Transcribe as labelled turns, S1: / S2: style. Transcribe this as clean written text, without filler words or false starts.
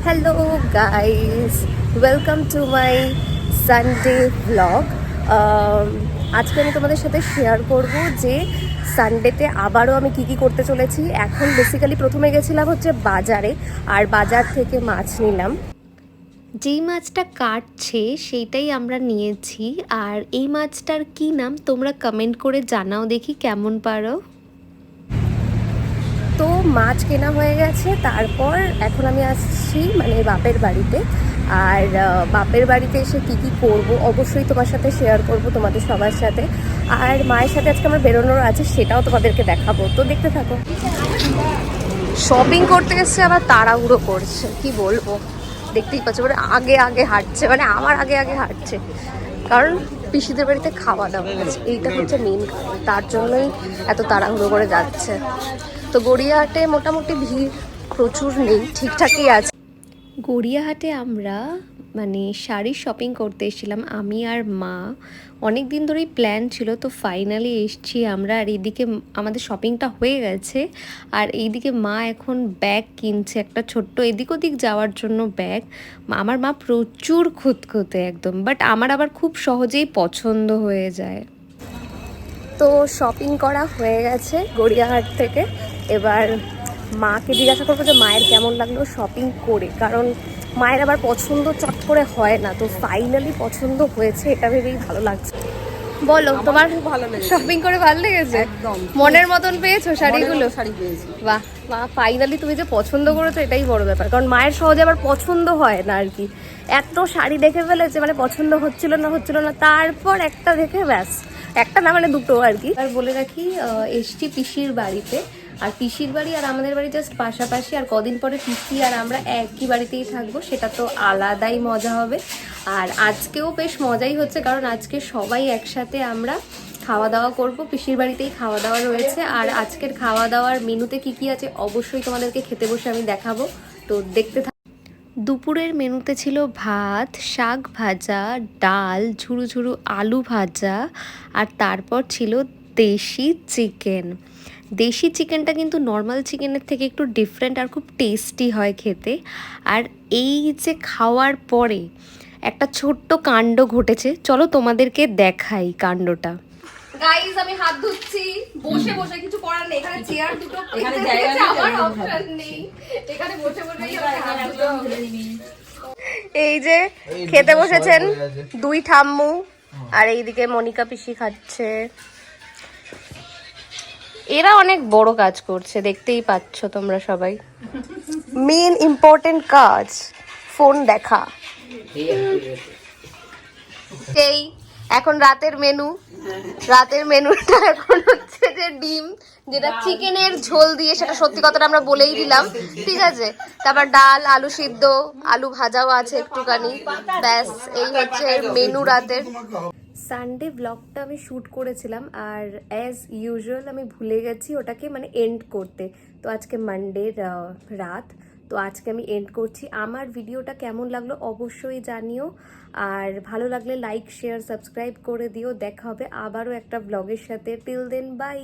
S1: Hello guys, welcome to my Sunday blog. আজকে আমি তোমাদের সাথে শেয়ার করব যে সানডেতে আবারও আমি কি করতে চলেছি। এখন বেসিক্যালি প্রথমে গেছিলাম হচ্ছে বাজারে, আর বাজার থেকে মাছ নিলাম। যেই মাছটা কাটছে সেইটাই আমরা নিয়েছি, আর এই মাছটার কি নাম তোমরা কমেন্ট করে জানাও দেখি কেমন পারো। তো মাছ কেনা হয়ে গেছে, তারপর এখন আমি আসছি মানে বাপের বাড়িতে। আর বাপের বাড়িতে এসে কি করব অবশ্যই তোমার সাথে শেয়ার করব, তোমাদের সবার সাথে। আর মায়ের সাথে আজকে আমার বেরোনোর আছে, সেটাও তোমাদেরকে দেখাবো, তো দেখতে থাকো। শপিং করতে এসছে আবার তাড়াহুড়ো করছে, কি বলবো, দেখতেই পাচ্ছ মানে আগে আগে হাঁটছে, মানে আমার আগে আগে হাঁটছে, কারণ পিসিদের বাড়িতে খাওয়া দাওয়া আছে, এইটা হচ্ছে মেন কারণ, তার জন্যই এত তাড়াহুড়ো করে যাচ্ছে। তো গড়িয়াহাটে মোটামুটি ভিড় প্রচুর নেই, ঠিকঠাকই আছে। গড়িয়াহাটে আমরা মানে শাড়ির শপিং করতে এসেছিলাম আমি আর মা। অনেক দিন ধরেই প্ল্যান ছিল, তো ফাইনালি এসছি আমরা। আর এইদিকে আমাদের শপিংটা হয়ে গেছে, আর এইদিকে মা এখন ব্যাগ কিনছে, একটা ছোট্ট এদিক ওদিক যাওয়ার জন্য ব্যাগ। আমার মা প্রচুর খুঁতখুঁতে একদম, বাট আমার আবার খুব সহজেই পছন্দ হয়ে যায়। তো শপিং করা হয়ে গেছে গড়িয়াহাট থেকে। এবার মাকে জিজ্ঞাসা করবো যে মায়ের কেমন লাগলো শপিং করে, কারণ মায়ের আবার পছন্দ চট করে হয় না, তো ফাইনালি পছন্দ হয়েছে, এটা ভেবেই ভালো লাগছে। বলো, তোমার
S2: ভালো লেগেছে,
S1: শপিং করে ভালো লেগেছে?
S2: একদম
S1: মনের মতন পেয়েছো শাড়িগুলো?
S2: শাড়ি পেয়েছি।
S1: বাহ মা, ফাইনালি তুমি যে পছন্দ করেছো এটাই বড় ব্যাপার, কারণ মায়ের সহজে আবার পছন্দ হয় না আর কি। এত শাড়ি দেখে ফেলেছে, মানে পছন্দ হচ্ছিল না, তারপর একটা দেখে ব্যাস, একটা না মানে দুটো আর কি। আর বলে রাখি, এসছি পিসির বাড়িতে, আর পিসির বাড়ি আর আমাদের বাড়ি জাস্ট পাশাপাশি, আর কদিন পরে পিসি আর আমরা একই বাড়িতেই থাকবো, সেটা তো আলাদাই মজা হবে। আর আজকেও বেশ মজাই হচ্ছে, কারণ আজকে সবাই একসাথে আমরা খাওয়া দাওয়া করব, পিসির বাড়িতেই খাওয়া দাওয়া রয়েছে। আর আজকের খাওয়া দাওয়ার মেনুতে কি আছে অবশ্যই তোমাদেরকে খেতে বসে আমি দেখাবো, তো দেখতে থাকো। দুপুরের মেনুতে ছিল ভাত, শাক ভাজা, ডাল, ঝুরু ঝুরু আলু ভাজা, আর তারপর ছিল দেশি চিকেন। দেশি চিকেনটা কিন্তু নর্মাল চিকেনের থেকে একটু ডিফারেন্ট আর খুব টেস্টি হয় খেতে। আর এই যে খাওয়ার পরে একটা ছোট্ট কাণ্ড ঘটেছে, চলো তোমাদেরকে দেখাই কাণ্ডটা। গাইস, আমি হাত ধুচ্ছি, বসে বসে, কিছু করার নেই, এখানে চেয়ার দুটো,
S2: এখানে জায়গা নেই,
S1: আমার অপশন নেই, এখানে বসে বসেই আমি হাত ধুতে হবে। এই যে খেতে বসেছেন দুই ঠাম্মু, আর এইদিকে মনিকা পিসি খাচ্ছে। এরা অনেক বড় কাজ করছে, দেখতেই পাচ্ছ তোমরা সবাই। মেন ইম্পর্টেন্ট কাজ ফোন দেখা। এই এখন রাতের মেনুটা এখন হচ্ছে যে ডিম, যেটা চিকেনের ঝোল দিয়ে, সেটা সত্যি কথাটা আমরা বলেই দিলাম, ঠিক আছে। তারপর ডাল, আলু সিদ্ধ, আলু ভাজাও আছে একটুখানি, ব্যাস এই হচ্ছে মেনু রাতের। সানডে ব্লগটা আমি শ্যুট করেছিলাম, আর অ্যাজ ইউজুয়াল আমি ভুলে গেছি ওটাকে মানে এন্ড করতে। তো আজকে মানডের রাত, তো আজকে আমি এন্ড করছি। আমার ভিডিওটা কেমন লাগলো অবশ্যই জানিও, আর ভালো লাগলে লাইক শেয়ার সাবস্ক্রাইব করে দিও। দেখা হবে আবারও একটা ব্লগের সাথে, টিল দেন বাই।